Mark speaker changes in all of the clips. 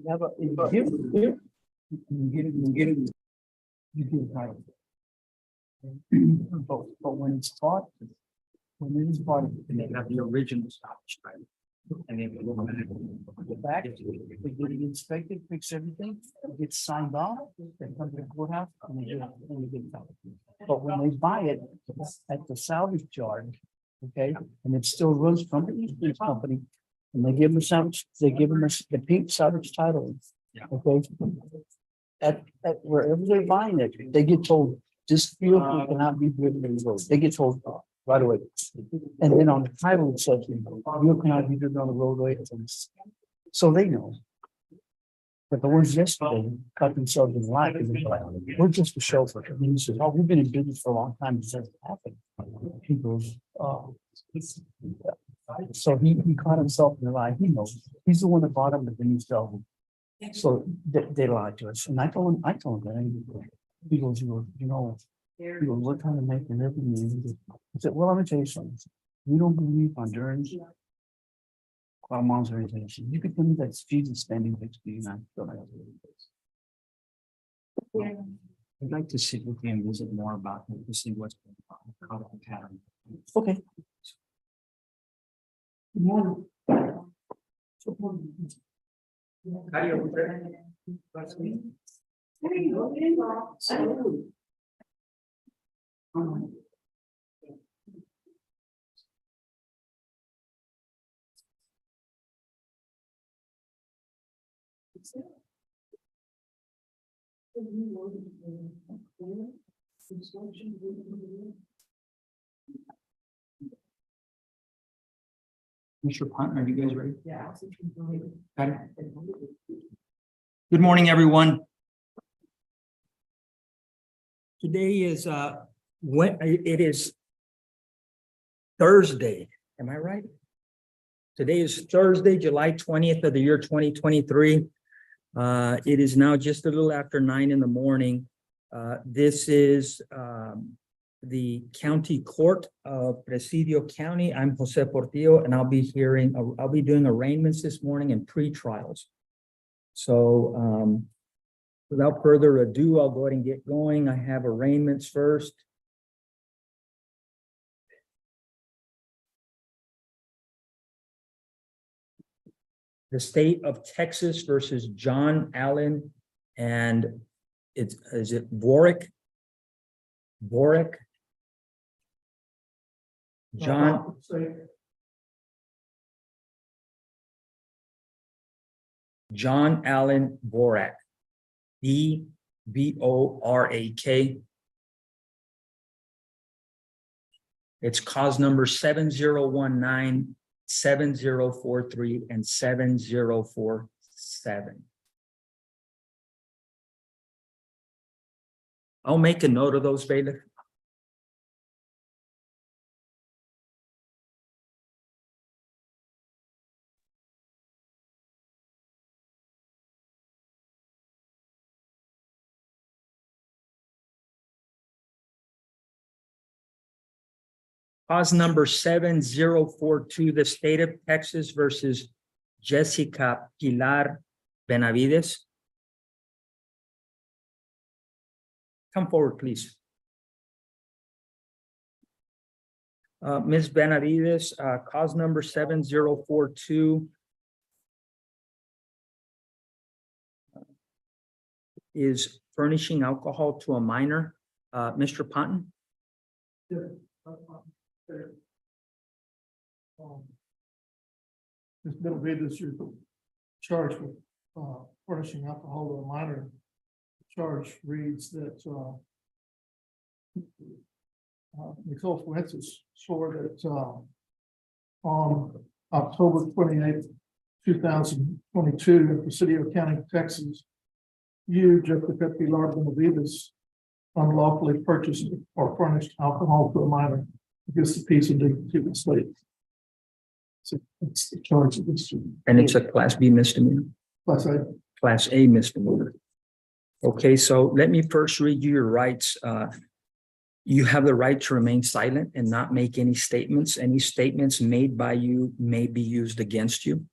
Speaker 1: Yeah, but you get it, you get it right. But when it's taught, when it is taught, and they have the original Scottish title. And then we look at the back, they get it inspected, fix everything, it gets signed off, they come to the courthouse and they get it done. But when they buy it at the salvage yard, okay, and it still runs from the Eastern Company. And they give them salvage, they give them the pink salvage title.
Speaker 2: Yeah.
Speaker 1: Okay. At wherever they're buying it, they get told, this vehicle cannot be driven on the road. They get told right away. And then on the title, it says, you cannot be driven on the roadway. So they know. But the ones yesterday cut themselves in the line because they're like, we're just a chauffeur. And he says, oh, we've been in business for a long time. It doesn't happen. He goes, oh. So he caught himself in the lie. He knows. He's the one that bought him, but then he sell them. So they lied to us. And I told him that. He goes, you know, we're trying to make an living. I said, well, I'm gonna tell you something. We don't believe on Durns. Mom's organization. You could tell me that street is spending 69.
Speaker 2: I'd like to sit with you and visit more about it to see what's going on, how the pattern.
Speaker 1: Okay. Good morning.
Speaker 2: How do you? Mr. Punt, are you guys ready?
Speaker 1: Yeah.
Speaker 2: Got it? Good morning, everyone. Today is when it is Thursday. Am I right? Today is Thursday, July 20th of the year 2023. It is now just a little after 9 in the morning. This is the county court of Presidio County. I'm Jose Portillo, and I'll be doing arraignments this morning and pre-trials. So without further ado, I'll go ahead and get going. I have arraignments first. The state of Texas versus John Allen, and is it Boric? John Allen Borak, Borak. It's cause number 7019, 7043, and 7047. I'll make a note of those, bailiff. Cause number 7042, the state of Texas versus Jessica Pilar Benavides. Come forward, please. Ms. Benavides, cause number 7042 is furnishing alcohol to a minor. Mr. Ponton?
Speaker 3: Ms. Benavides, you're charged with furnishing alcohol to a minor. The charge reads that Nicole Fuentes swore that on October 28th, 2022, in Presidio County, Texas, you, Jessica Pilar Benavides, unlawfully purchased or furnished alcohol to a minor against the peace and dignity of the state. So it's the charge against you.
Speaker 2: And it's a Class B misdemeanor,
Speaker 3: Plus,
Speaker 2: Class A misdemeanor. Okay, so let me first read you your rights. You have the right to remain silent and not make any statements. Any statements made by you may be used against you.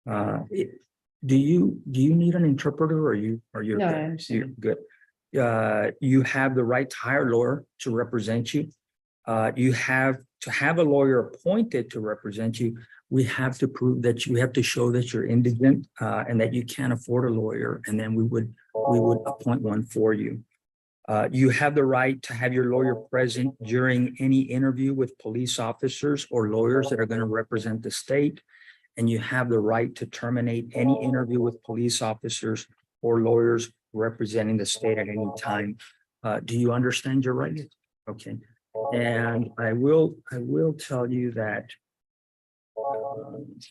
Speaker 2: Do you need an interpreter, or you? No,
Speaker 4: I understand.
Speaker 2: You're good. You have the right to hire a lawyer to represent you. You have to have a lawyer appointed to represent you. We have to prove that you have to show that you're indigent and that you can't afford a lawyer, and then we would appoint one for you. You have the right to have your lawyer present during any interview with police officers or lawyers that are going to represent the state. And you have the right to terminate any interview with police officers or lawyers representing the state at any time. Do you understand your rights? Okay. And I will tell you that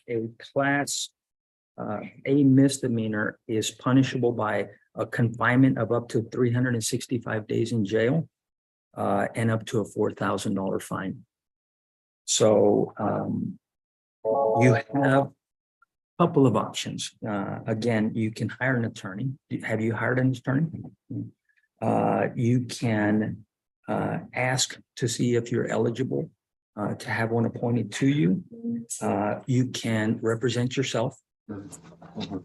Speaker 2: a Class A misdemeanor is punishable by a confinement of up to 365 days in jail and up to a $4,000 fine. So you have a couple of options. Again, you can hire an attorney. Have you hired an attorney? You can ask to see if you're eligible to have one appointed to you. You can represent yourself. You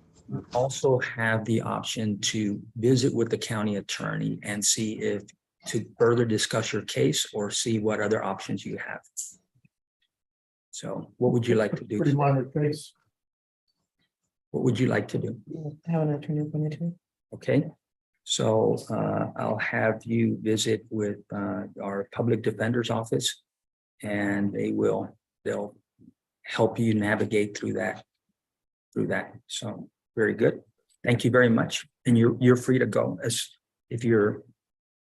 Speaker 2: also have the option to visit with the county attorney and see if to further discuss your case or see what other options you have. So what would you like to do?
Speaker 3: pretty minor case.
Speaker 2: What would you like to do?
Speaker 4: Have an attorney appointed to me.
Speaker 2: Okay, so I'll have you visit with our public defender's office, and they'll help you navigate through that. So very good. Thank you very much. And you're free to go as if your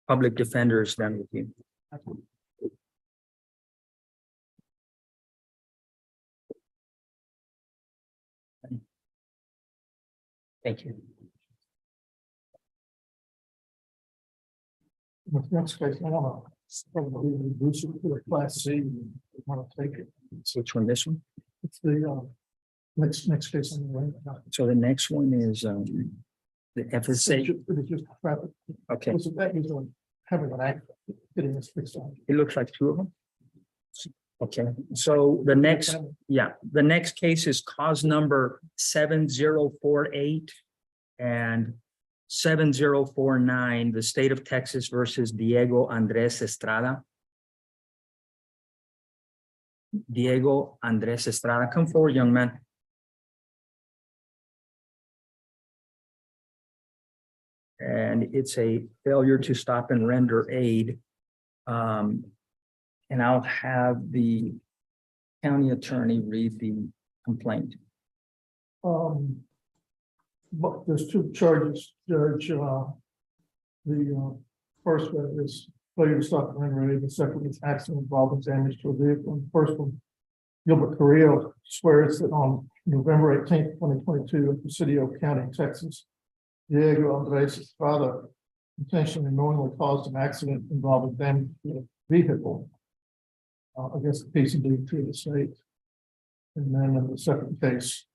Speaker 2: public defender is done with you. Thank you.
Speaker 3: With next case, I want to probably reduce it to a Class C. You want to take it.
Speaker 2: Which one? This one?
Speaker 3: It's the next case on the right.
Speaker 2: So the next one is the FSA.
Speaker 3: It's just traffic.
Speaker 2: Okay,
Speaker 3: So that is on having an act, getting this fixed on.
Speaker 2: it looks like two of them. Okay, so the next, the next case is cause number 7048 and 7049, the state of Texas versus Diego Andres Estrada. Diego Andres Estrada, come forward, young man. And it's a failure to stop and render aid. And I'll have the county attorney read the complaint.
Speaker 3: But there's two charges, Judge. The first one is failure to stop and render aid, the second is accident involving damage to a vehicle. And the first one, Gilbert Carrillo swears that on November 18th, 2022, in Presidio County, Texas, Diego Andres Estrada intentionally and knowingly caused an accident involving damage to a vehicle against the peace and dignity of the state. And then in the second case,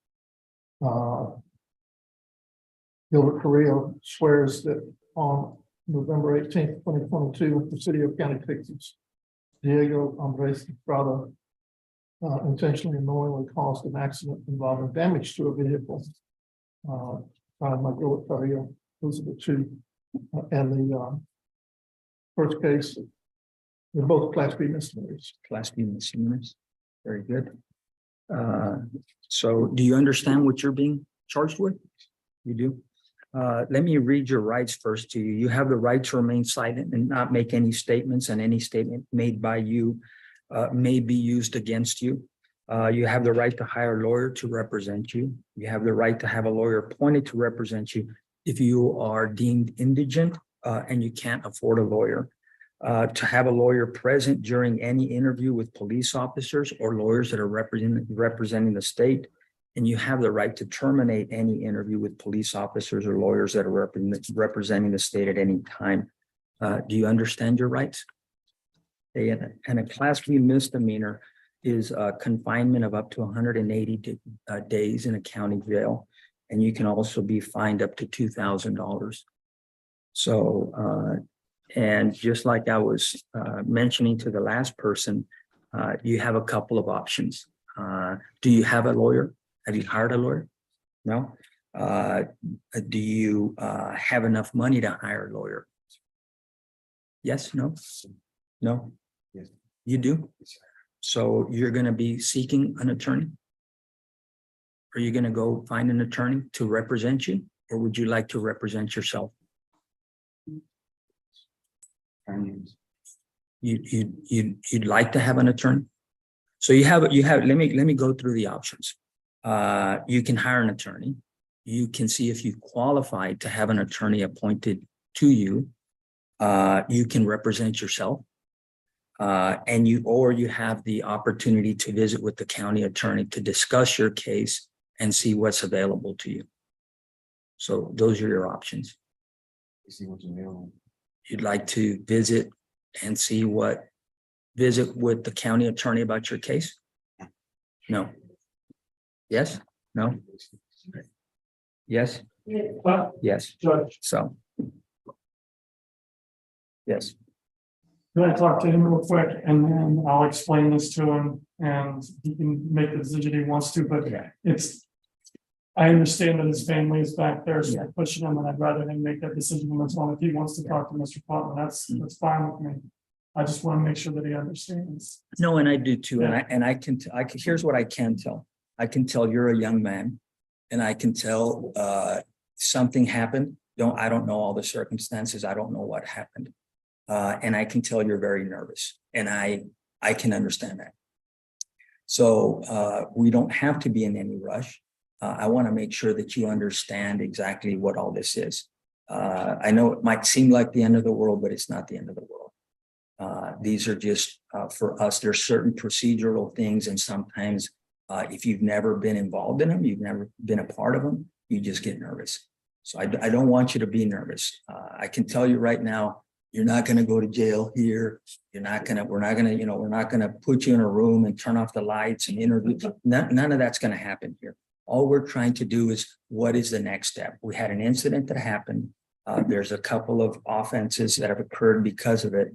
Speaker 3: Gilbert Carrillo swears that on November 18th, 2022, in Presidio County, Texas, Diego Andres Estrada intentionally and knowingly caused an accident involving damage to a vehicle. By Gilbert Carrillo, those are the two. And the first case, they're both Class B misdemeanors.
Speaker 2: Class B misdemeanors. Very good. So do you understand what you're being charged with? You do? Let me read your rights first to you. You have the right to remain silent and not make any statements, and any statement made by you may be used against you. You have the right to hire a lawyer to represent you. You have the right to have a lawyer appointed to represent you if you are deemed indigent and you can't afford a lawyer. To have a lawyer present during any interview with police officers or lawyers that are representing the state. And you have the right to terminate any interview with police officers or lawyers that are representing the state at any time. Do you understand your rights? And a Class B misdemeanor is confinement of up to 180 days in a county jail. And you can also be fined up to $2,000. So, and just like I was mentioning to the last person, you have a couple of options. Do you have a lawyer? Have you hired a lawyer? No. Do you have enough money to hire a lawyer? Yes, no, no.
Speaker 5: Yes.
Speaker 2: You do? So you're going to be seeking an attorney? Are you going to go find an attorney to represent you, or would you like to represent yourself? You'd like to have an attorney? So you have, let me go through the options. You can hire an attorney. You can see if you qualify to have an attorney appointed to you. You can represent yourself. And you have the opportunity to visit with the county attorney to discuss your case and see what's available to you. So those are your options. You'd like to visit and visit with the county attorney about your case? No. Yes? No? Yes? Yes.
Speaker 6: Judge,
Speaker 2: So. Yes.
Speaker 6: can I talk to him real quick and then I'll explain this to him and he can make the decision he wants to, but
Speaker 2: Yeah.
Speaker 6: I understand that his family is back there, so
Speaker 2: Yeah.
Speaker 6: I'm pushing him and I'd rather him make that decision as long as he wants to talk to Mr. Putnam, that's fine with me. I just want to make sure that he understands.
Speaker 2: No, and I do too. And I can, here's what I can tell. I can tell you're a young man and I can tell something happened. I don't know all the circumstances. I don't know what happened. And I can tell you're very nervous and I can understand that. So we don't have to be in any rush. I want to make sure that you understand exactly what all this is. I know it might seem like the end of the world, but it's not the end of the world. These are just for us, there's certain procedural things. And sometimes if you've never been involved in them, you've never been a part of them, you just get nervous. So I don't want you to be nervous. I can tell you right now, you're not going to go to jail here. We're not going to put you in a room and turn off the lights and interview. None of that's going to happen here. All we're trying to do is what is the next step? We had an incident that happened. There's a couple of offenses that have occurred because of it.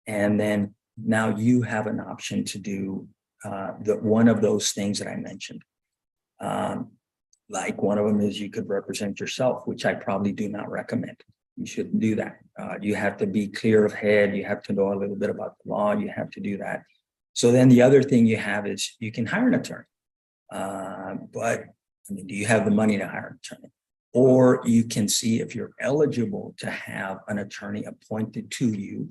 Speaker 2: And then now you have an option to do one of those things that I mentioned. Like one of them is you could represent yourself, which I probably do not recommend. You shouldn't do that. You have to be clear of head. You have to know a little bit about the law. You have to do that. So then the other thing you have is you can hire an attorney. But I mean, do you have the money to hire an attorney? Or you can see if you're eligible to have an attorney appointed to you,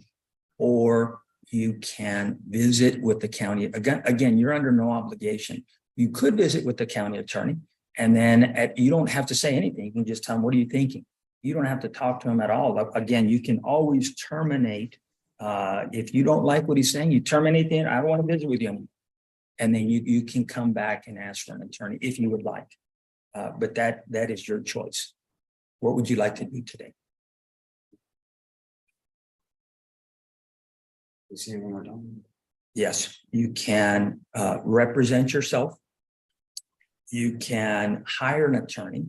Speaker 2: or you can visit with the county. Again, you're under no obligation. You could visit with the county attorney, and then you don't have to say anything. You can just tell them, what are you thinking? You don't have to talk to him at all. Again, you can always terminate. If you don't like what he's saying, you terminate it. I don't want to visit with you. And then you can come back and ask for an attorney if you would like. But that is your choice. What would you like to do today?
Speaker 5: See when we're done.
Speaker 2: Yes, you can represent yourself. You can hire an attorney.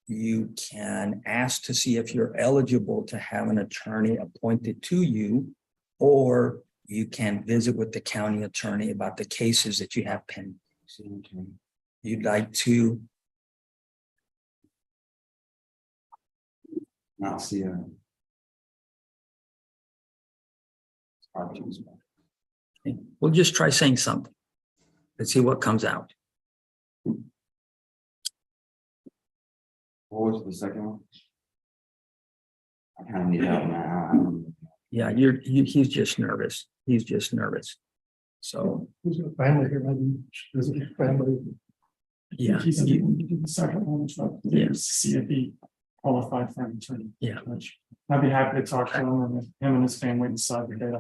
Speaker 2: You can ask to see if you're eligible to have an attorney appointed to you, or you can visit with the county attorney about the cases that you have pending. You'd like to,
Speaker 5: Not see a.
Speaker 2: we'll just try saying something. Let's see what comes out.
Speaker 5: What was the second one? I kind of need help now.
Speaker 2: Yeah, he's just nervous. He's just nervous. So,
Speaker 3: Who's got family here? Maybe visit your family.
Speaker 2: yeah.
Speaker 6: He said he would do the second one, so
Speaker 2: Yeah.
Speaker 6: to see if he qualified for an attorney.
Speaker 2: Yeah.
Speaker 6: Which I'd be happy to talk to him and if him and his family decide the date.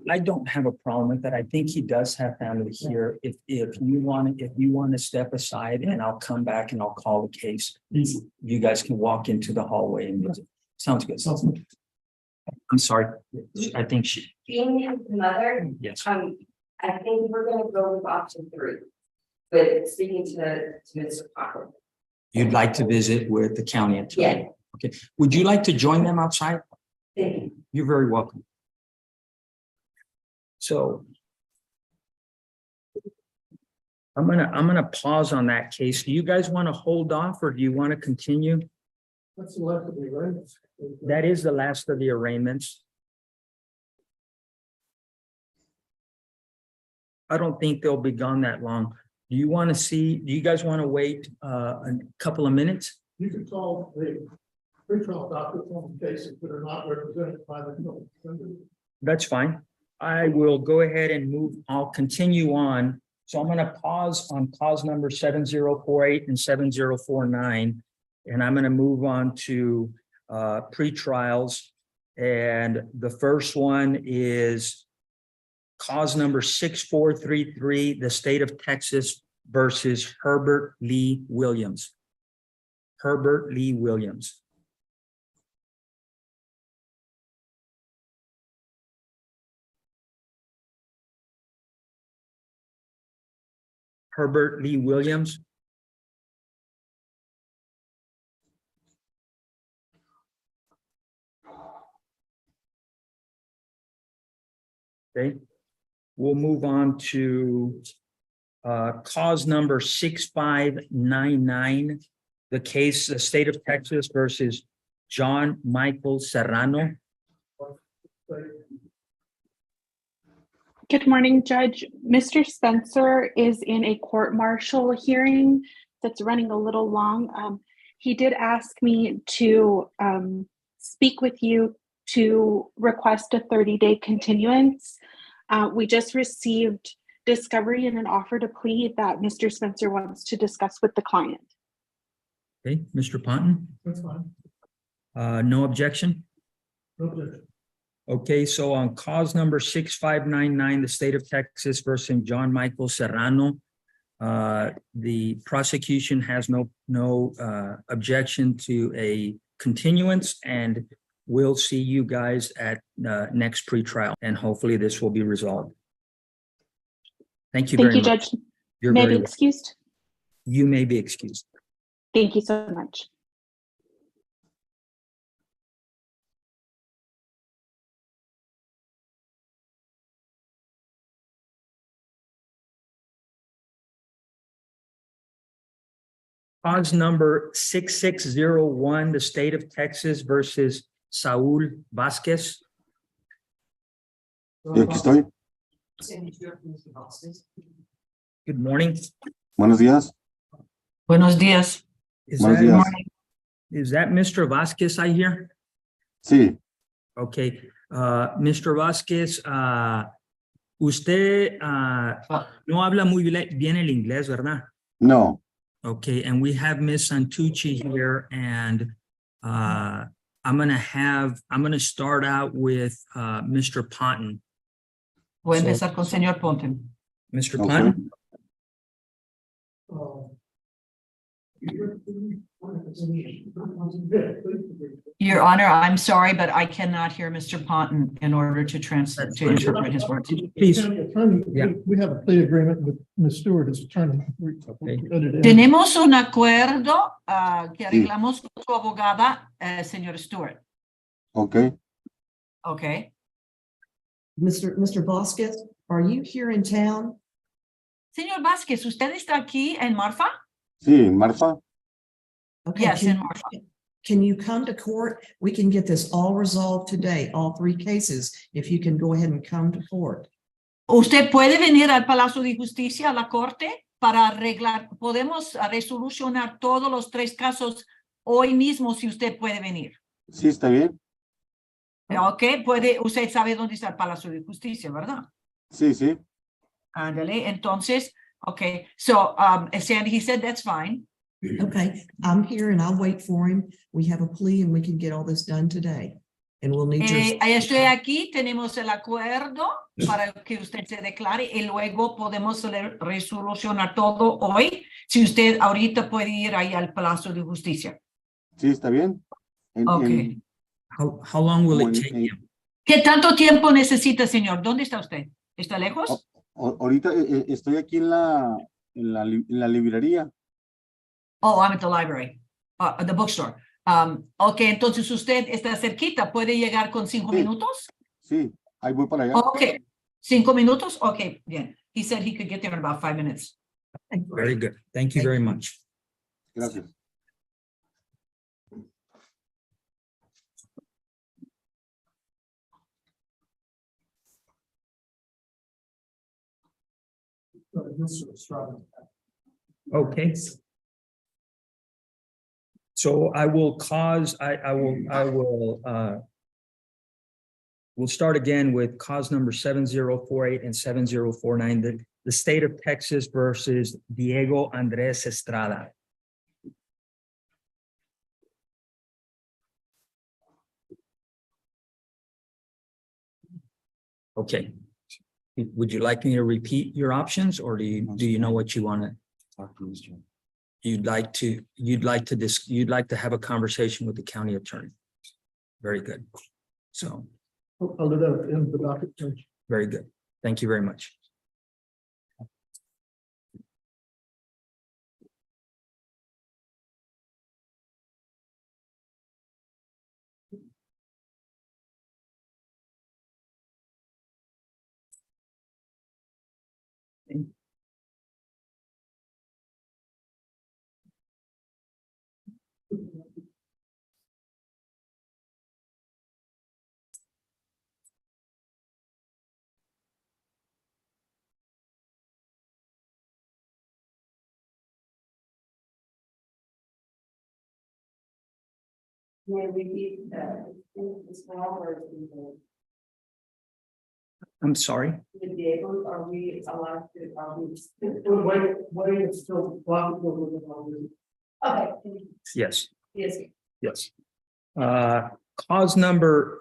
Speaker 2: I don't have a problem with that. I think he does have family here. If you want to step aside and I'll come back and I'll call the case,
Speaker 6: Easy.
Speaker 2: you guys can walk into the hallway and visit. Sounds good.
Speaker 6: Sounds good.
Speaker 2: I'm sorry. I think she,
Speaker 7: Being his mother,
Speaker 2: yes.
Speaker 7: I think we're gonna go with option 3. But speaking to Mr. Cochran.
Speaker 2: You'd like to visit with the county attorney?
Speaker 7: Yeah.
Speaker 2: Okay. Would you like to join them outside?
Speaker 7: Thank you.
Speaker 2: You're very welcome. So I'm gonna pause on that case. Do you guys want to hold off or do you want to continue?
Speaker 3: That's the last of the arraignments.
Speaker 2: That is the last of the arraignments. I don't think they'll be gone that long. Do you guys want to wait a couple of minutes?
Speaker 3: You can call the pretrial doctors on the cases that are not represented by the.
Speaker 2: That's fine. I will go ahead and move. I'll continue on. So I'm going to pause on cause number 7048 and 7049. And I'm going to move on to pretrials. And the first one is cause number 6433, the state of Texas versus Herbert Lee Williams. Herbert Lee Williams. Herbert Lee Williams. Okay, we'll move on to cause number 6599, the case, the state of Texas versus John Michael Serrano.
Speaker 8: Good morning, Judge. Mr. Spencer is in a court-martial hearing that's running a little long. He did ask me to speak with you to request a 30-day continuance. We just received discovery and an offer to plead that Mr. Spencer wants to discuss with the client.
Speaker 2: Okay, Mr. Ponton,
Speaker 3: That's fine.
Speaker 2: no objection?
Speaker 3: No objection.
Speaker 2: Okay, so on cause number 6599, the state of Texas versus John Michael Serrano, the prosecution has no objection to a continuance, and we'll see you guys at next pretrial, and hopefully this will be resolved. Thank you very
Speaker 8: Thank you,
Speaker 2: much.
Speaker 8: Judge.
Speaker 2: You're
Speaker 8: May I
Speaker 2: very
Speaker 8: be
Speaker 2: welcome.
Speaker 8: excused?
Speaker 2: You may be excused.
Speaker 8: Thank you so much.
Speaker 2: Cause number 6601, the state of Texas versus Saul Vasquez.
Speaker 9: Sí, aquí estoy.
Speaker 2: Good morning.
Speaker 9: Buenos días.
Speaker 4: Buenos días.
Speaker 2: Is
Speaker 9: Buenos
Speaker 2: that,
Speaker 9: días.
Speaker 2: is that Mr. Vasquez I hear?
Speaker 9: Sí,
Speaker 2: Okay, Mr. Vasquez, usted no habla muy bien el inglés, ¿verdad?
Speaker 9: no.
Speaker 2: Okay, and we have Miss Santucci here, and I'm gonna start out with Mr. Ponton.
Speaker 4: Voy a
Speaker 2: So-
Speaker 4: empezar con señor Ponte.
Speaker 2: Mr.
Speaker 9: Okay.
Speaker 2: Ponton,
Speaker 4: Your Honor, I'm sorry, but I cannot hear Mr. Ponton in order to interpret his words.
Speaker 2: please.
Speaker 3: County attorney,
Speaker 2: Yeah.
Speaker 3: we have a plea agreement with Ms. Stewart as attorney.
Speaker 2: Okay.
Speaker 4: Tenemos un acuerdo que arreglamos con su abogada, señor Stewart.
Speaker 9: Okay.
Speaker 4: Okay.
Speaker 10: Mr. Vasquez, are you here in town?
Speaker 4: Señor Vázquez, ¿usted está aquí en Marfa?
Speaker 9: Sí, Marfa.
Speaker 10: Okay,
Speaker 4: Yes, in Marfa.
Speaker 10: can you come to court? We can get this all resolved today, all three cases, if you can go ahead and come to court.
Speaker 4: ¿Usted puede venir al Palacio de Justicia, a la corte, para arreglar? Podemos resolucionar todos los tres casos hoy mismo si usted puede venir.
Speaker 9: Sí, está bien.
Speaker 4: Ok, usted sabe dónde está el Palacio de Justicia, ¿verdad?
Speaker 9: Sí, sí.
Speaker 4: Ándale, entonces, okay, so, Sandy, he said that's fine.
Speaker 10: Okay, I'm here and I'll wait for him. We have a plea and we can get all this done today. And we'll need your.
Speaker 4: Estoy aquí, tenemos el acuerdo para que usted se declare y luego podemos resolucionar todo hoy. Si usted ahorita puede ir ahí al Palacio de Justicia.
Speaker 9: Sí, está bien.
Speaker 4: Okay.
Speaker 2: How long will
Speaker 9: como
Speaker 2: it
Speaker 9: en-
Speaker 2: take
Speaker 9: en-
Speaker 2: you?
Speaker 4: ¿Qué tanto tiempo necesita, señor? ¿Dónde está usted? ¿Está lejos?
Speaker 9: Ahorita estoy aquí en la librería.
Speaker 4: Oh, I'm at the library, the bookstore. Ok, entonces usted está cerquita, ¿puede llegar con 5
Speaker 9: Sí.
Speaker 4: minutos?
Speaker 9: Sí, ahí voy para allá.
Speaker 4: Ok, 5 minutos? Ok, bien. He said he could get there in about 5 minutes.
Speaker 2: Very good. Thank you very much.
Speaker 9: Gracias.
Speaker 2: Okay. So I will we'll start again with cause number 7048 and 7049, the state of Texas versus Diego Andres Estrada. Okay. Would you like me to repeat your options, or do you know what you want to?
Speaker 5: Talk to Mr.
Speaker 2: You'd like to have a conversation with the county attorney. Very good. So,
Speaker 3: I'll do that at the end of the docket, Judge.
Speaker 2: very good. Thank you very much.
Speaker 7: May we be, this small or
Speaker 2: I'm sorry.
Speaker 7: with Diego, are we allowed to,
Speaker 3: Wait, it's still.
Speaker 7: Okay.
Speaker 2: Yes,
Speaker 7: Yes.
Speaker 2: yes. Cause number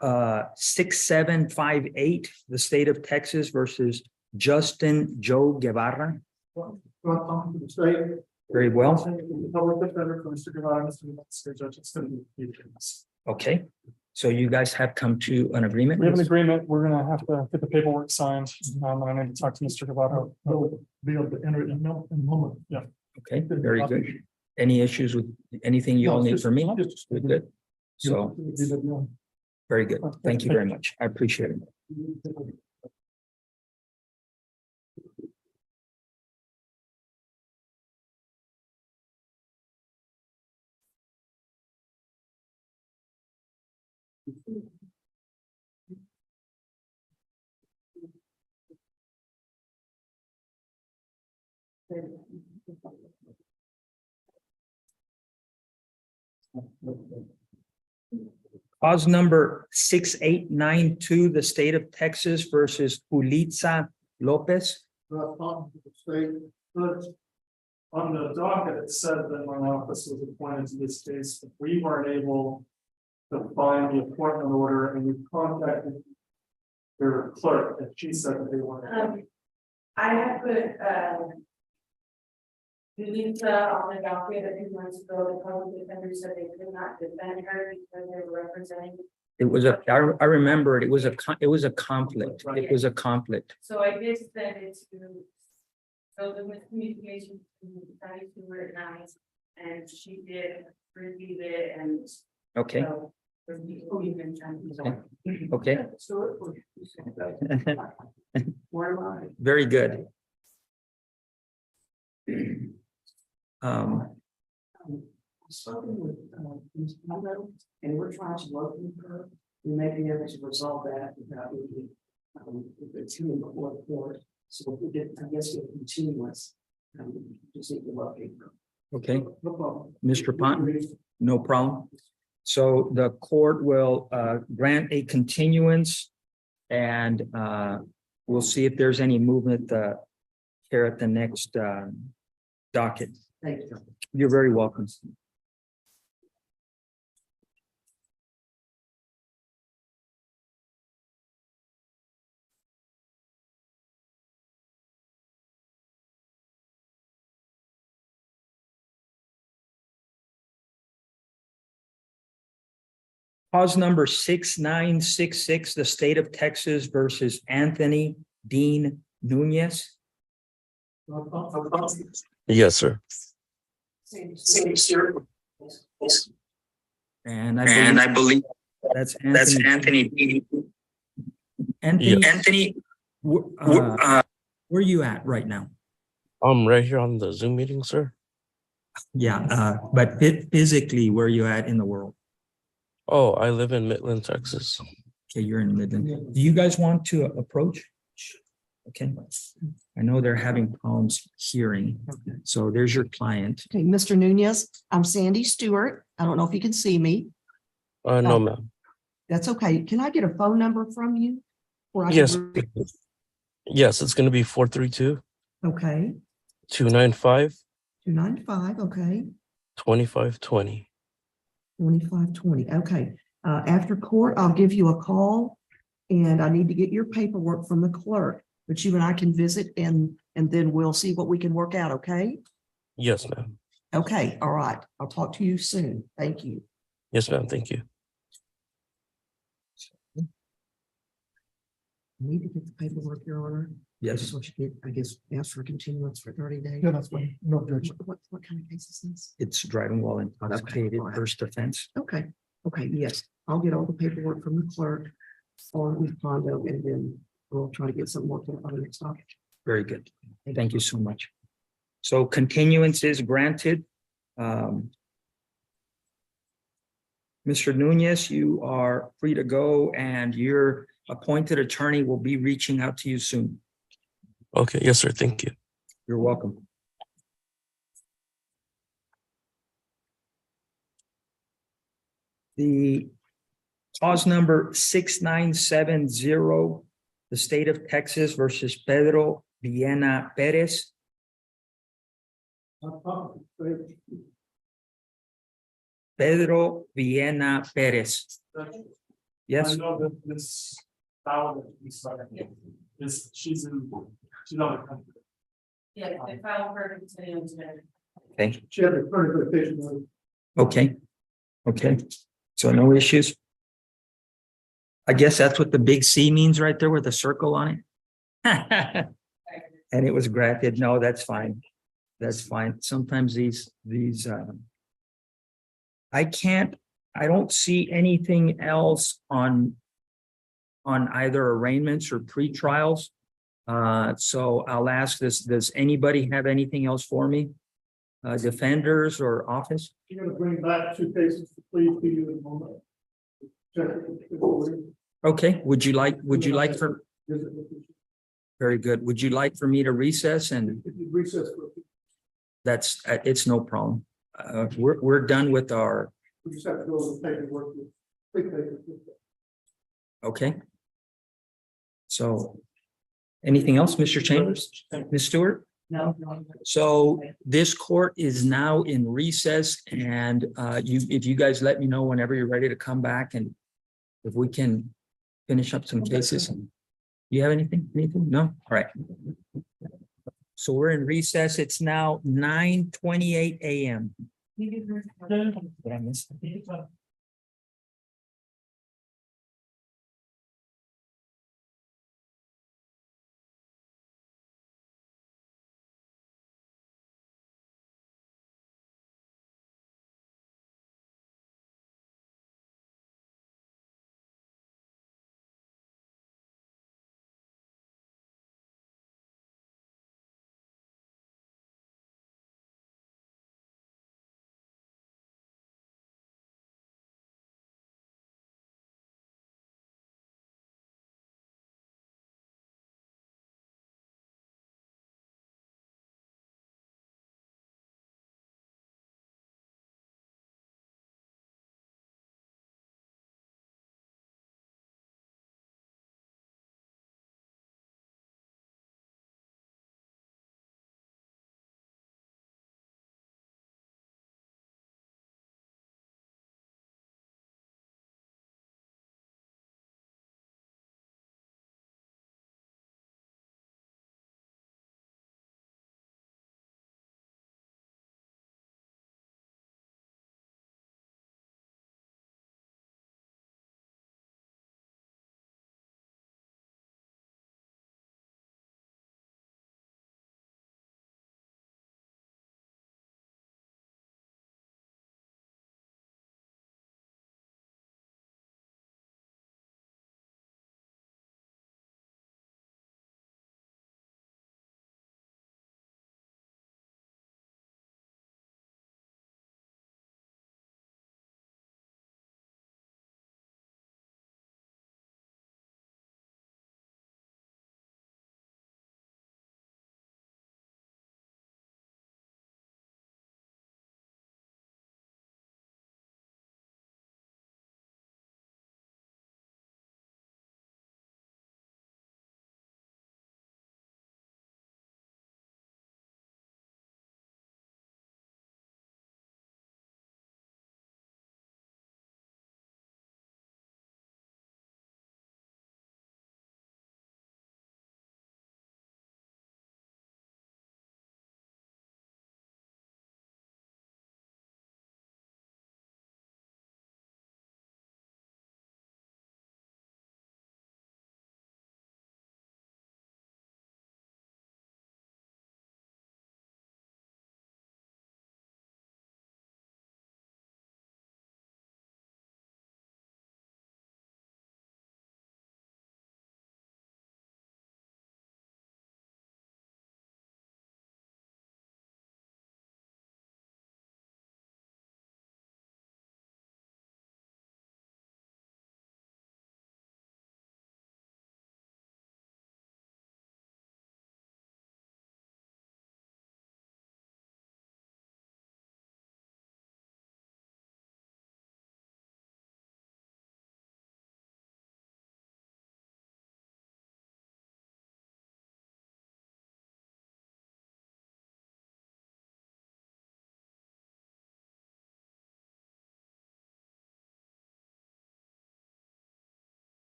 Speaker 2: 6758, the state of Texas versus Justin Joe Guevara. Very well.
Speaker 6: Public defender for Mr. Guevara, Mr. State Judge, it's gonna be.
Speaker 2: Okay, so you guys have come to an agreement?
Speaker 6: We have an agreement. We're gonna have to get the paperwork signed. And I need to talk to Mr. Guevara.
Speaker 3: We'll be able to enter it in a moment.
Speaker 6: Yeah.
Speaker 2: Okay, very good. Any issues with anything you all need from me? Good, good. So, very good. Thank you very much. I appreciate it. Cause number 6892, the state of Texas versus Julitza Lopez.
Speaker 6: On the docket, it said that my office was appointed to this case, but we weren't able to find the appointment order, and we contacted their clerk, and she said that they weren't.
Speaker 7: I have put, Lisa on the docket a few months ago, the public defender said they could not defend her because they were representing.
Speaker 2: It was I remember it. It was a conflict. It was a conflict.
Speaker 7: So I did send it to, so there was communication between Patty Stewart and I, and she did review it and.
Speaker 2: Okay,
Speaker 7: so, we've been trying to-
Speaker 2: okay. Very good.
Speaker 10: Spoken with, Ms. Palmer, and we're trying to locate her. We may be able to resolve that without if it's in the court. So if we did, I guess, get continuous. Just need to locate her.
Speaker 2: Okay,
Speaker 3: No problem.
Speaker 2: Mr. Pont, no problem. So the court will grant a continuance, and we'll see if there's any movement here at the next docket.
Speaker 10: Thank you.
Speaker 2: You're very welcome. Cause number 6966, the state of Texas versus Anthony Dean Nunez.
Speaker 11: Yes, sir.
Speaker 2: And
Speaker 11: And I believe
Speaker 2: that's
Speaker 11: that's
Speaker 2: Anthony.
Speaker 11: Anthony.
Speaker 2: Anthony, where are you at right now?
Speaker 11: I'm right here on the Zoom meeting, sir.
Speaker 2: Yeah, but physically, where are you at in the world?
Speaker 11: Oh, I live in Midland, Texas.
Speaker 2: Okay, you're in Midland. Do you guys want to approach? Okay. I know they're having problems hearing. So there's your client.
Speaker 10: Okay, Mr. Nunez, I'm Sandy Stewart. I don't know if you can see me.
Speaker 11: No, ma'am.
Speaker 10: That's okay. Can I get a phone number from you? Or I can
Speaker 11: Yes.
Speaker 10: re-
Speaker 11: Yes, it's gonna be 432
Speaker 10: Okay,
Speaker 11: 295
Speaker 10: 295, okay,
Speaker 11: 2520.
Speaker 10: 2520, okay. After court, I'll give you a call and I need to get your paperwork from the clerk, but you and I can visit and then we'll see what we can work out, okay?
Speaker 11: Yes, ma'am.
Speaker 10: Okay, all right. I'll talk to you soon. Thank you.
Speaker 11: Yes, ma'am. Thank you.
Speaker 10: I need to get the paperwork, Your Honor.
Speaker 2: Yes.
Speaker 10: So you get, I guess, ask for continuance for 30 days.
Speaker 3: Yeah, that's fine. No objection.
Speaker 10: What kind of case is this?
Speaker 2: It's driving while intoxicated,
Speaker 10: all right.
Speaker 2: first offense.
Speaker 10: Okay, okay, yes, I'll get all the paperwork from the clerk or with Pondo and then we'll try to get some more on the next docket.
Speaker 2: Very good. Thank you so much. So continuance is granted. Mr. Nunez, you are free to go and your appointed attorney will be reaching out to you soon.
Speaker 11: Okay. Yes, sir. Thank you.
Speaker 2: You're welcome. The cause number 6970, the state of Texas versus Pedro Villena Perez. Pedro Villena Perez.
Speaker 6: I
Speaker 2: Yes,
Speaker 6: know that this, file that we started, she's on the country.
Speaker 7: Yeah, they filed for continuance.
Speaker 2: okay,
Speaker 3: She had a pretty good patient.
Speaker 2: okay, okay. So no issues. I guess that's what the big C means right there with a circle on it. And it was granted. No, that's fine. That's fine. Sometimes these, I don't see anything else on either arraignments or pre-trials. So I'll ask this, does anybody have anything else for me? Defenders or office?
Speaker 3: You're gonna bring back two cases to plead to you in a moment. Check it.
Speaker 2: Okay, would you like for, very good. Would you like for me to recess? And
Speaker 3: If you recess for,
Speaker 2: that's, it's no problem. We're done with our,
Speaker 3: we just have to go over the paperwork. Quick paper.
Speaker 2: okay. So anything else, Mr. Chambers? Ms. Stewart?
Speaker 10: No, no.
Speaker 2: So this court is now in recess and if you guys let me know whenever you're ready to come back and if we can finish up some cases. You have anything? Anything? No? All right. So we're in recess. It's now 9:28 a.m. Did I miss?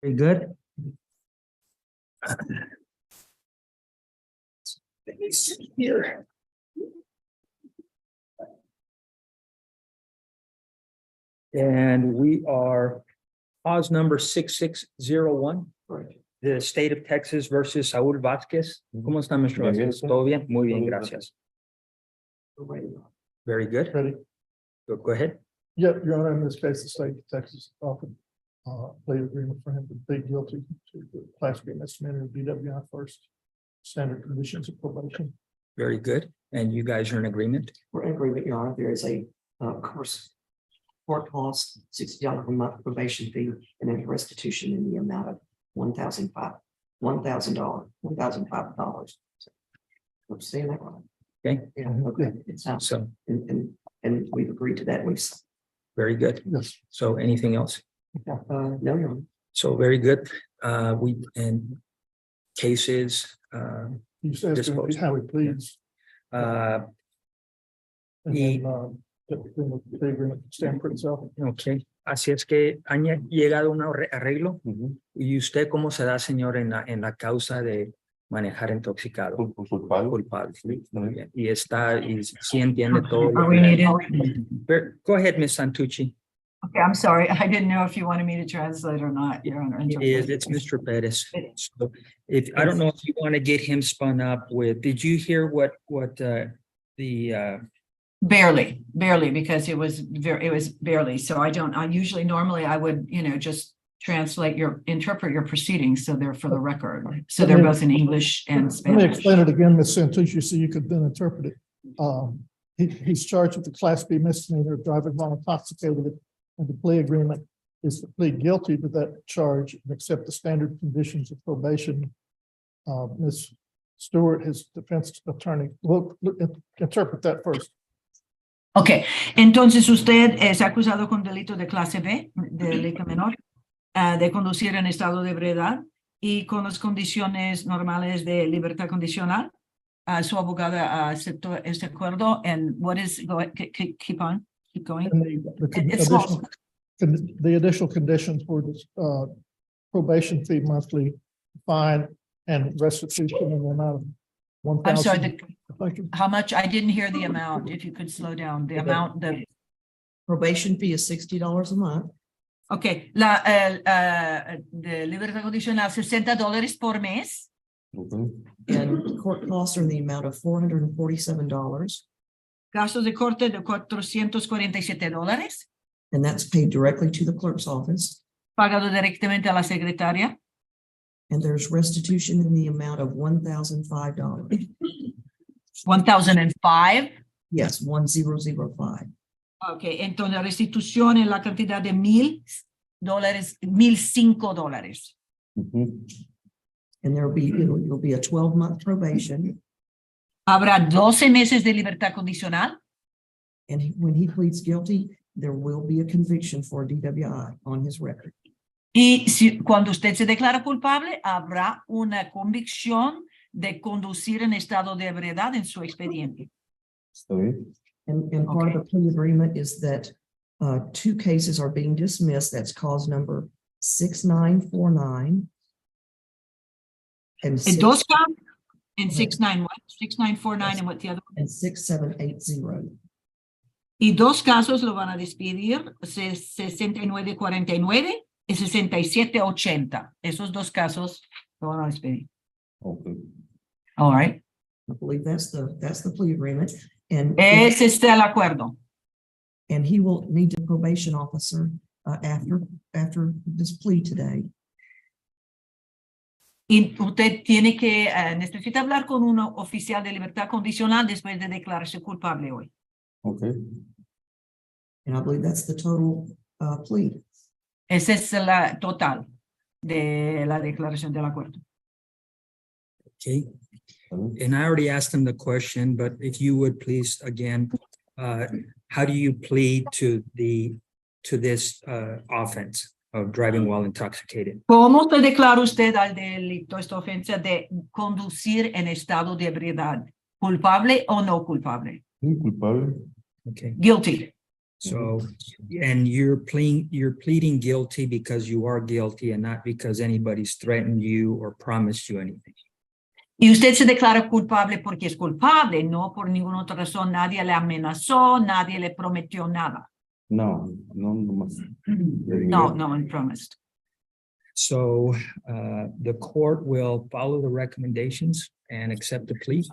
Speaker 2: Very good. Here. And we are cause number 6601. The state of Texas versus Saúl Vázquez. ¿Cómo está, Mr.
Speaker 9: Bien, bien,
Speaker 2: Vázquez?
Speaker 9: sir.
Speaker 2: ¿Todo bien? Muy bien,
Speaker 9: Todo bien,
Speaker 2: gracias. Very good.
Speaker 3: Ready?
Speaker 2: Go ahead.
Speaker 3: Yeah, Your Honor, in this case, the state of Texas offered plea agreement for him to plead guilty to the Class B misdemeanor DWI first standard conditions of probation.
Speaker 2: Very good. And you guys are in agreement?
Speaker 10: We're in agreement, Your Honor. There is a, course, court cost, $60 a month probation fee, and then restitution in the amount of $1,500. I'm saying that right.
Speaker 2: Okay.
Speaker 10: Yeah, okay. It's out.
Speaker 2: So,
Speaker 10: And we've agreed to that. We've,
Speaker 2: very good.
Speaker 3: Yes.
Speaker 2: So anything else?
Speaker 10: no, Your Honor.
Speaker 2: So very good. We, and cases,
Speaker 3: He says it's gonna be how he pleads.
Speaker 2: uh,
Speaker 3: And
Speaker 2: Y-
Speaker 3: then, the plea agreement stand for itself.
Speaker 2: ok. Así es que han llegado a un arreglo.
Speaker 9: Ujú.
Speaker 2: ¿Y usted cómo se da, señor, en la causa de manejar intoxicado?
Speaker 9: Culpable.
Speaker 2: Culpable.
Speaker 9: Sí, está
Speaker 2: Muy
Speaker 9: bien.
Speaker 2: bien. Y está, y sí entiende todo.
Speaker 4: Are we needed?
Speaker 2: Go ahead, Ms. Santucci.
Speaker 4: Okay, I'm sorry. I didn't know if you wanted me to translate or not, Your Honor.
Speaker 2: It is, it's Mr. Perez. So if, I don't know if you want to get him spun up with, did you hear what the,
Speaker 4: Barely, because it was barely. So I usually normally I would, just interpret your proceedings. So they're for the record. So they're both in English and
Speaker 3: Let me
Speaker 4: Spanish.
Speaker 3: explain it again, Ms. Santucci, so you could then interpret it. He's charged with the Class B misdemeanor of driving while intoxicated, and the plea agreement is to plead guilty to that charge and accept the standard conditions of probation. Ms. Stewart, his defense attorney, will interpret that first.
Speaker 4: Ok, entonces usted es acusado con delito de clase B, de delito menor, de conducir en estado de ebriedad y con las condiciones normales de libertad condicional. Su abogada aceptó este acuerdo. And what is, keep going.
Speaker 3: And
Speaker 4: It's small.
Speaker 3: the additional conditions were this probation fee monthly, fine, and restitution in the amount of $1,000.
Speaker 4: I'm sorry,
Speaker 3: Thank you.
Speaker 4: how much? I didn't hear the amount. If you could slow down, the amount, the,
Speaker 10: Probation fee is $60 a month.
Speaker 4: ok, de libertad condicional, $60 por mes.
Speaker 10: And court costs are in the amount of $447.
Speaker 4: Gastos de corte de $447.
Speaker 10: And that's paid directly to the clerk's office.
Speaker 4: Pagado directamente a la secretaria.
Speaker 10: And there's restitution in the amount of $1,005.
Speaker 4: 1,005.
Speaker 10: Yes, 1005.
Speaker 4: Ok, entonces restitución en la cantidad de $1,005. $1,005.
Speaker 10: And you'll be a 12-month probation.
Speaker 4: Habrá 12 meses de libertad condicional.
Speaker 10: And when he pleads guilty, there will be a conviction for DWI on his record.
Speaker 4: Y cuando usted se declara culpable, habrá una convicción de conducir en estado de ebriedad en su expediente.
Speaker 9: Está bien.
Speaker 10: And part of the plea agreement is that 2 cases are being dismissed. That's cause number 6949. And
Speaker 4: Dos casos en 6949 and what the other?
Speaker 10: and 6780.
Speaker 4: Y 2 casos lo van a despedir, 6949 y 6780. Esos 2 casos lo van a despedir.
Speaker 9: Okay.
Speaker 4: All right.
Speaker 10: I believe that's the plea agreement. And
Speaker 4: Es el acuerdo.
Speaker 10: and he will need a probation officer after this plea today.
Speaker 4: Y usted tiene que, necesita hablar con un oficial de libertad condicional después de declararse culpable hoy.
Speaker 9: Okay.
Speaker 10: And I believe that's the total plea.
Speaker 4: Ese es la total de la declaración del acuerdo.
Speaker 2: okay. And I already asked him the question, but if you would please, again, how do you plead to this offense of driving while intoxicated?
Speaker 4: ¿Cómo se declara usted al delito, esta ofensa de conducir en estado de ebriedad? ¿Culpable o no culpable?
Speaker 9: Culpable.
Speaker 2: Okay,
Speaker 4: Guilty.
Speaker 2: So, and you're pleading guilty because you are guilty and not because anybody's threatened you or promised you anything.
Speaker 4: Y usted se declara culpable porque es culpable, no por ninguna otra razón. Nadie le amenazó, nadie le prometió nada.
Speaker 9: No, no, no más.
Speaker 4: No, no one promised.
Speaker 2: So, the court will follow the recommendations and accept the plea.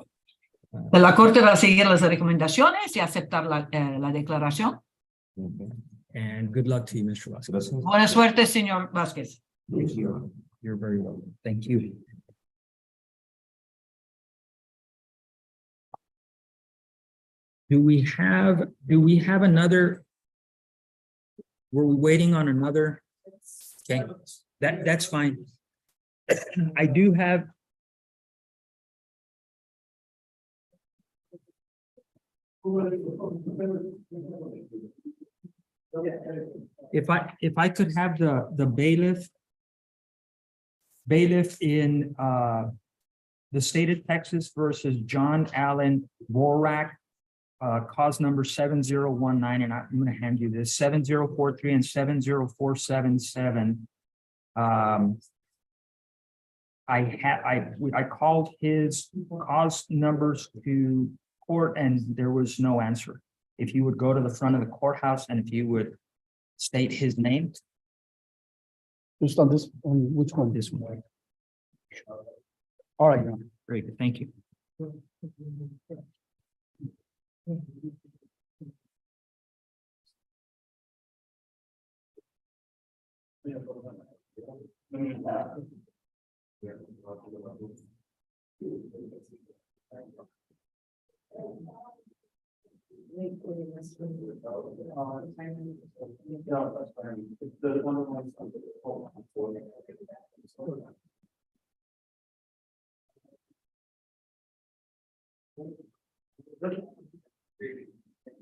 Speaker 4: La corte va a seguir las recomendaciones y aceptar la declaración.
Speaker 9: Okay.
Speaker 2: And good luck to you, Mr. Vasquez.
Speaker 9: Gracias.
Speaker 4: Buena suerte, señor Vázquez.
Speaker 2: You're very welcome. Thank you. Do we have another? Were we waiting on another? Okay, that's fine. I do have. If I could have the bailiff in the state of Texas versus John Allen Borak, cause number 7019, and I'm going to hand you this 7043 and 70477. I called his cause numbers to court and there was no answer. If you would go to the front of the courthouse and if you would state his name.
Speaker 1: Just on this, on which one?
Speaker 2: This one.
Speaker 1: All right, Your Honor.
Speaker 2: Very good, thank you.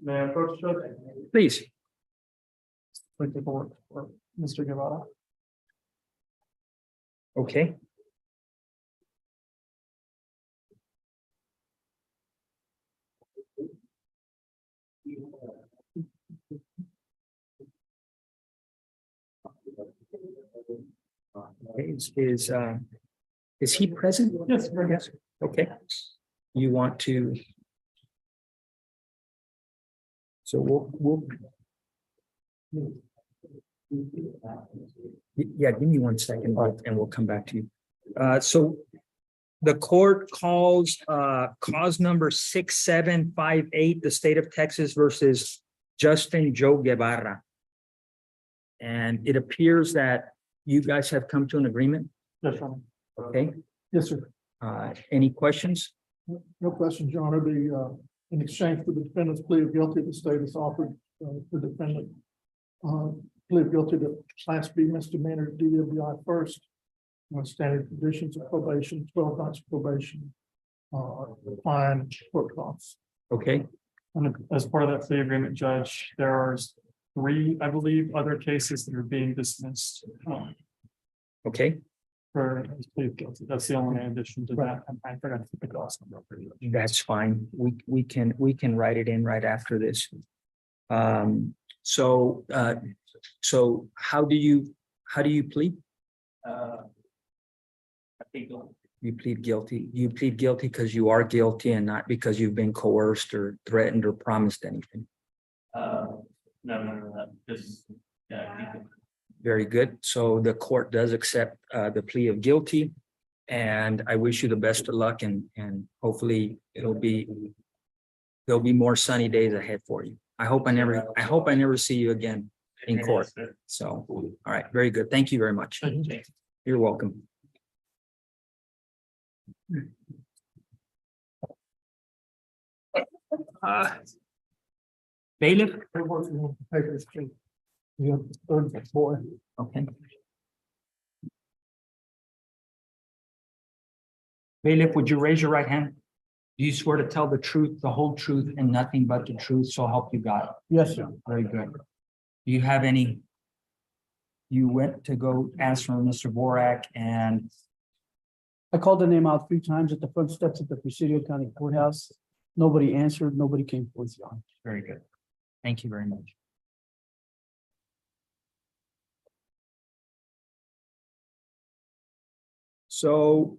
Speaker 6: May I approach Judge?
Speaker 2: Please.
Speaker 6: With the board for Mr. Guevara.
Speaker 2: Okay. Is he present?
Speaker 6: Yes, very
Speaker 2: Yes. Okay. You want to? So we'll. Yeah, give me 1 second and we'll come back to you. So the court calls cause number 6758, the state of Texas versus Justin Joe Guevara. And it appears that you guys have come to an agreement.
Speaker 3: Yes, Your Honor.
Speaker 2: Okay,
Speaker 3: Yes, sir.
Speaker 2: any questions?
Speaker 3: No questions, Your Honor. In exchange for the defendant's plea of guilty, the state has offered the defendant plea of guilty to Class B misdemeanor DWI first. Standard conditions of probation, 12 months probation, fine, court costs.
Speaker 2: Okay,
Speaker 6: And as part of that plea agreement, Judge, there are 3, I believe, other cases that are being dismissed.
Speaker 2: okay,
Speaker 6: For his plea of guilty. That's the only addition to that. I forgot to put the cost number for you.
Speaker 2: that's fine. We can write it in right after this. So how do you plead? You plead guilty. You plead guilty because you are guilty and not because you've been coerced or threatened or promised anything.
Speaker 5: No, just, yeah.
Speaker 2: Very good. So the court does accept the plea of guilty. And I wish you the best of luck and hopefully there'll be more sunny days ahead for you. I hope I never see you again in court. So, all right, very good. Thank you very much. You're welcome. Bailiff?
Speaker 3: You have the third boy.
Speaker 2: Okay. Bailiff, would you raise your right hand? Do you swear to tell the truth, the whole truth, and nothing but the truth, so help you God?
Speaker 3: Yes, sir.
Speaker 2: Very good. Do you have any? You went to go ask for Mr. Borak and
Speaker 1: I called the name out 3 times at the front steps of the Presidio County Courthouse. Nobody answered, nobody came forth, Your Honor.
Speaker 2: very good. Thank you very much. So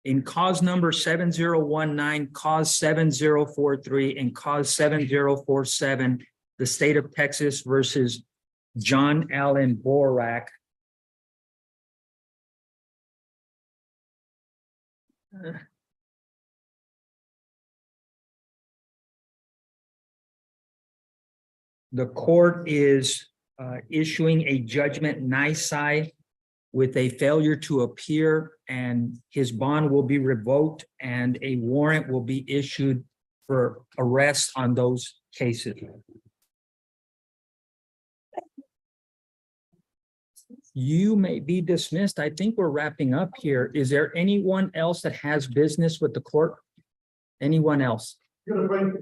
Speaker 2: in cause number 7019, cause 7043, and cause 7047, the state of Texas versus John Allen Borak. The court is issuing a judgment nisi with a failure to appear, and his bond will be revoked and a warrant will be issued for arrest on those cases. You may be dismissed. I think we're wrapping up here. Is there anyone else that has business with the court? Anyone else?
Speaker 3: You're gonna bring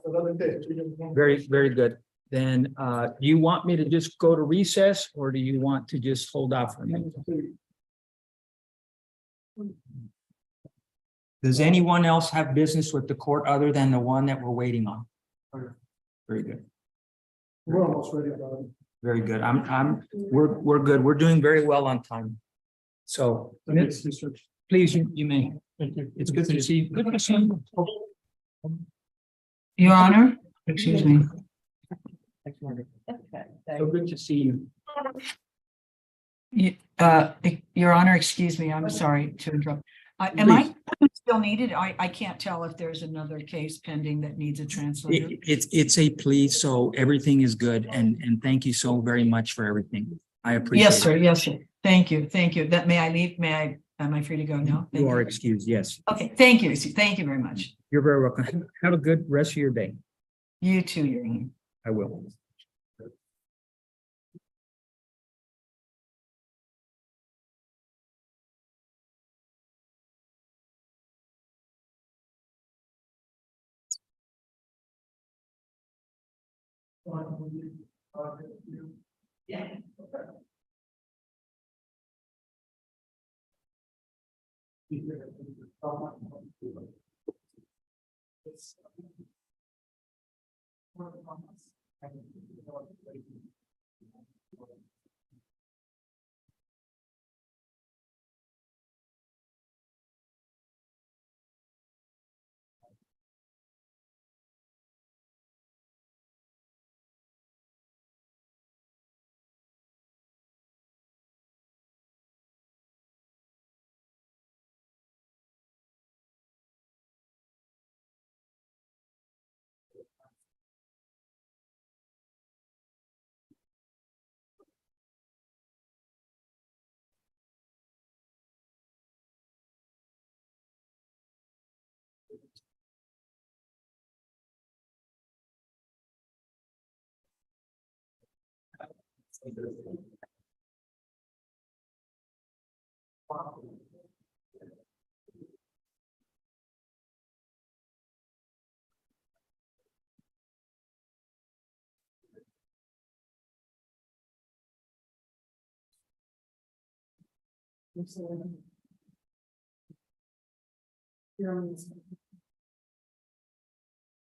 Speaker 3: another case.
Speaker 2: Very, very good. Then do you want me to just go to recess, or do you want to just hold off for a minute? Does anyone else have business with the court other than the one that we're waiting on? Very good.
Speaker 3: We're almost ready, brother.
Speaker 2: Very good. We're good. We're doing very well on time. So please, you may. It's good to see you. Good to see you.
Speaker 4: Your Honor, excuse me.
Speaker 2: So good to see you.
Speaker 4: Your Honor, excuse me, I'm sorry to interrupt. Am I still needed? I can't tell if there's another case pending that needs a translator.
Speaker 2: It's a plea, so everything is good, and thank you so very much for everything. I appreciate it.
Speaker 4: Yes, sir, yes, sir. Thank you, thank you. That, may I leave? Am I free to go now? Thank
Speaker 2: You are excused, yes.
Speaker 4: Okay, thank you. Thank you very much.
Speaker 2: You're very welcome. Have a good rest of your day.
Speaker 4: You too, Your Honor.
Speaker 2: I will.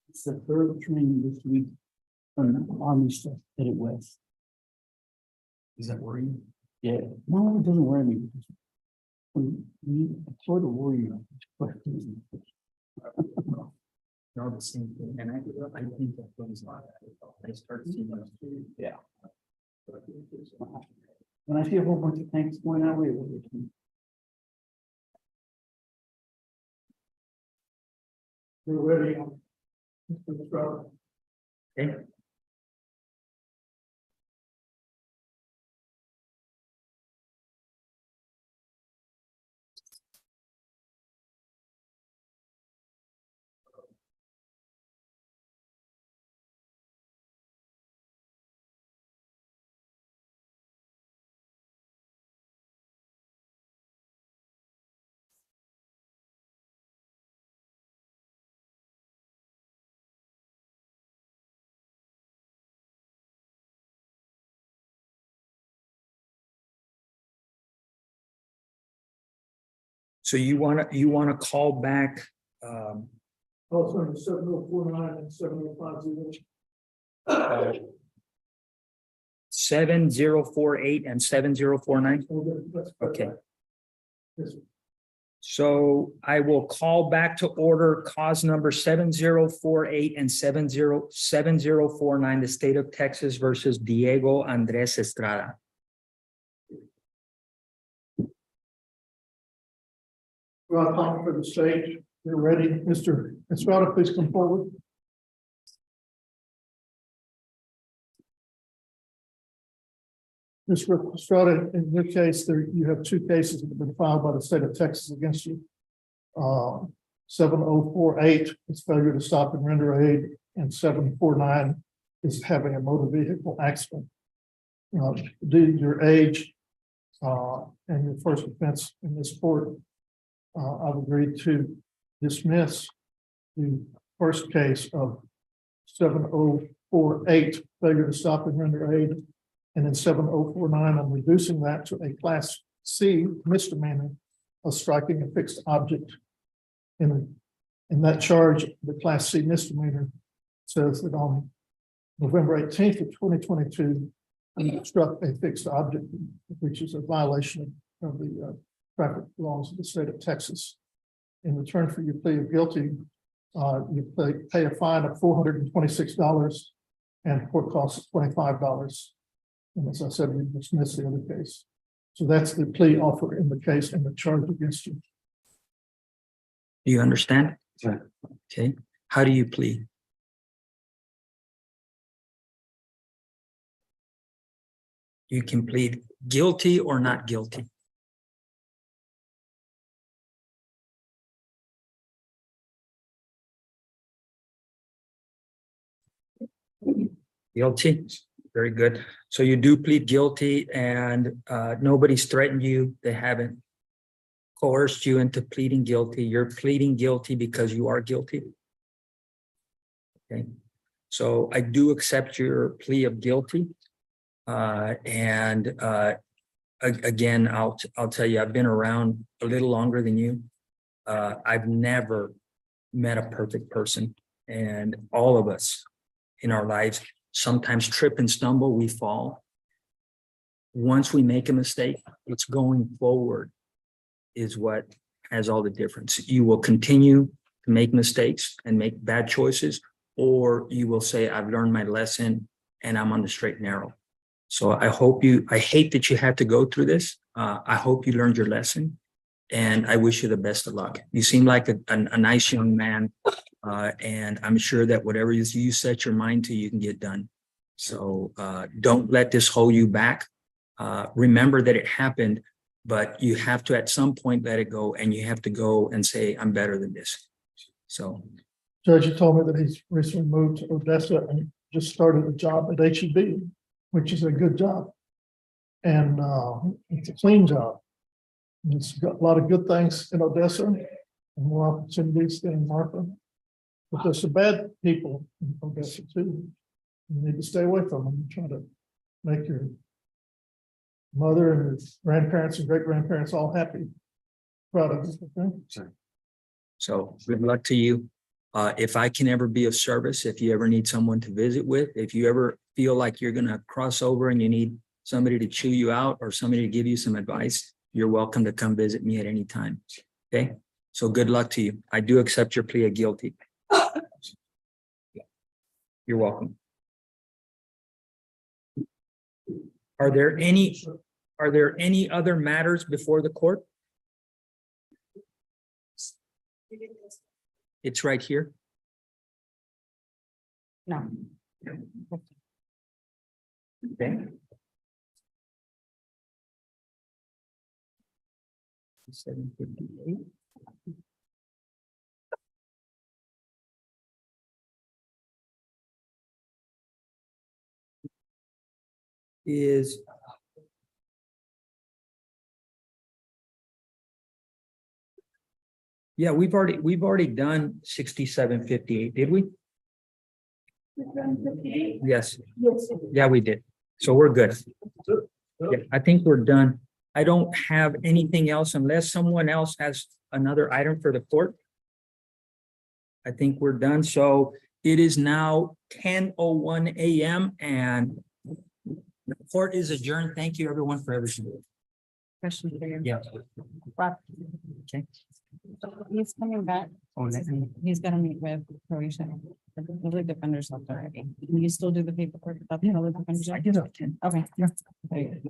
Speaker 1: It's the third training this week on Army stuff that it was.
Speaker 2: Is that worrying?
Speaker 1: Yeah, no, it doesn't worry me. When you sort of worry you.
Speaker 2: They're all the same thing, and I think that things like that. I start seeing those.
Speaker 1: Yeah. When I see a whole bunch of tanks going that way.
Speaker 3: We're ready.
Speaker 2: Okay. So you wanna call back,
Speaker 3: Oh, sorry, 7049 and 7050.
Speaker 2: 7048 and 7049? Okay. So I will call back to order cause number 7048 and 7049, the state of Texas versus Diego Andres Estrada.
Speaker 3: We're calling for the stage. We're ready. Mr. Estrada, please come forward. Mr. Estrada, in your case, you have two cases that have been filed by the state of Texas against you. 7048 is failure to stop and render aid, and 749 is having a motor vehicle accident. Due to your age and your first offense in this court, I've agreed to dismiss the first case of 7048, failure to stop and render aid. And in 7049, I'm reducing that to a Class C misdemeanor of striking a fixed object. In that charge, the Class C misdemeanor says that on November 18th of 2022, you struck a fixed object, which is a violation of the traffic laws of the state of Texas. In return for your plea of guilty, you pay a fine of $426 and court costs $25. And as I said, we dismiss the other case. So that's the plea offer in the case and the charge against you.
Speaker 2: Do you understand?
Speaker 5: Right.
Speaker 2: Okay. How do you plead? You can plead guilty or not guilty. Guilty. Very good. So you do plead guilty, and nobody's threatened you. They haven't coerced you into pleading guilty. You're pleading guilty because you are guilty. Okay. So I do accept your plea of guilty. Again, I'll tell you, I've been around a little longer than you. I've never met a perfect person, and all of us in our lives sometimes trip and stumble, we fall. Once we make a mistake, it's going forward is what has all the difference. You will continue to make mistakes and make bad choices, or you will say, I've learned my lesson and I'm on the straight and narrow. So I hate that you had to go through this. I hope you learned your lesson, and I wish you the best of luck. You seem like a nice young man, and I'm sure that whatever you set your mind to, you can get done. So don't let this hold you back. Remember that it happened, but you have to at some point let it go, and you have to go and say, I'm better than this. So.
Speaker 3: Judge, you told me that he's recently moved to Odessa and just started a job at HEB, which is a good job. And it's a clean job. And it's got a lot of good things in Odessa and more opportunities than in Marfa. But there's some bad people in Odessa too. You need to stay away from them and try to make your mother and your grandparents and great-grandparents all happy. Proud of you, okay?
Speaker 2: So good luck to you. If I can ever be of service, if you ever need someone to visit with, if you ever feel like you're going to cross over and you need somebody to chew you out or somebody to give you some advice, you're welcome to come visit me at any time. Okay. So good luck to you. I do accept your plea of guilty. You're welcome. Are there any other matters before the court? It's right here.
Speaker 4: No.
Speaker 2: Okay. $7.58. Is yeah, we've already done 6758, did we? Yes. Yeah, we did. So we're good. Yeah, I think we're done. I don't have anything else unless someone else has another item for the court. I think we're done. So it is now 10:01 a.m. and Court is adjourned. Thank you, everyone, for everything.
Speaker 12: Question for you.
Speaker 2: Yeah.
Speaker 12: Rob,
Speaker 2: Okay.
Speaker 12: he's coming back.
Speaker 2: Oh, let me-
Speaker 12: He's gonna meet with Croatia. The public defenders left already. Can you still do the paperwork about the public defenders?
Speaker 2: I did it.
Speaker 12: Okay.
Speaker 2: Yeah.
Speaker 12: Okay.